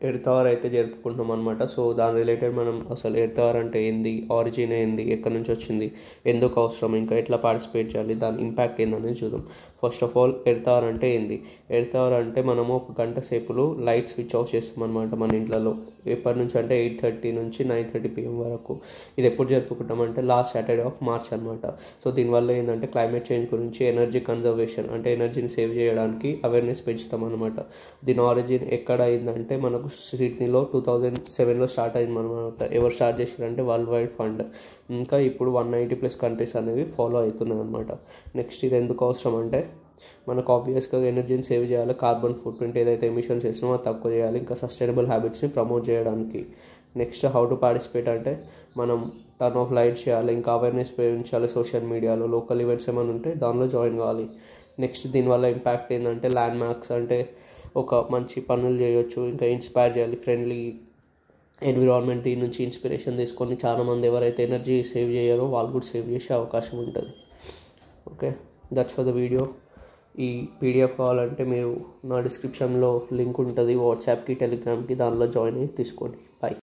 Earth hour అయితే జరుపుకుంటున్నాం అనమాట. సో దాని రిలేటెడ్ మనం అసలు ఎర్త్ అవర్ అంటే ఏంది, ఆరిజిన్ ఏంది, ఎక్కడి నుంచి వచ్చింది, ఎందుకు అవసరం, ఇంకా ఎట్లా పార్టిసిపేట్ చేయాలి, దాని ఇంపాక్ట్ ఏందనేది చూద్దాం. First of all earth hour అంటే ఏంది? ఎర్త్ అవర్ అంటే మనము ఒక గంట సేపులు లైట్ స్విచ్ ఆఫ్ చేస్తాం అనమాట మన ఇంట్లో. ఎప్పటి నుంచి అంటే 8:30 నుంచి 9:30 PM వరకు. ఇది ఎప్పుడు జరుపుకుంటాం అంటే లాస్ట్ సాటర్డే ఆఫ్ మార్చ్ అనమాట. సో దీనివల్ల ఏంటంటే క్లైమేట్ చేంజ్ గురించి, ఎనర్జీ కన్జర్వేషన్ అంటే ఎనర్జీని సేవ్ చేయడానికి అవేర్నెస్ పెంచుతాం అనమాట. దీని ఆరిజిన్ ఎక్కడ అయిందంటే మనకు సిడ్నీలో 2007లో స్టార్ట్ అయింది అనమాట. ఎవరు స్టార్ట్ చేశారంటే వరల్డ్ వైడ్ ఫండ్. ఇంకా ఇప్పుడు 190+ కంట్రీస్ అనేవి ఫాలో అవుతున్నాయి అనమాట. నెక్స్ట్ ఇది ఎందుకు అవసరం అంటే మనకు ఆబ్వియస్గా ఎనర్జీని సేవ్ చేయాలి, కార్బన్ ఫుట్ ప్రింట్ ఏదైతే ఎమిషన్స్ చేసినామో అది తక్కువ చేయాలి, ఇంకా సస్టైనబుల్ హ్యాబిట్స్ని ప్రమోట్ చేయడానికి. నెక్స్ట్ హౌ టు పార్టిసిపేట్ అంటే మనం టర్న్ ఆఫ్ లైట్ చేయాలి, ఇంకా అవేర్నెస్ పెంచాలి, సోషల్ మీడియాలో లోకల్ ఈవెంట్స్ ఏమైనా ఉంటే దానిలో జాయిన్ కావాలి. నెక్స్ట్ దీనివల్ల ఇంపాక్ట్ ఏంటంటే ల్యాండ్ మార్క్స్ అంటే ఒక మంచి పనులు చేయొచ్చు, ఇంకా ఇన్స్పైర్ చేయాలి, ఫ్రెండ్లీ ఎన్విరాన్మెంట్. దీని నుంచి ఇన్స్పిరేషన్ తీసుకొని చాలామంది ఎవరైతే ఎనర్జీ సేవ్ చేయారో వాళ్ళు కూడా సేవ్ చేసే అవకాశం ఉంటుంది. Okay, that's for the video. ఈ PDF కావాలంటే మీరు నా డిస్క్రిప్షన్లో లింక్ ఉంటుంది, వాట్సాప్కి, టెలిగ్రామ్కి, దానిలో జాయిన్ అయ్యి తీసుకోండి. బాయ్.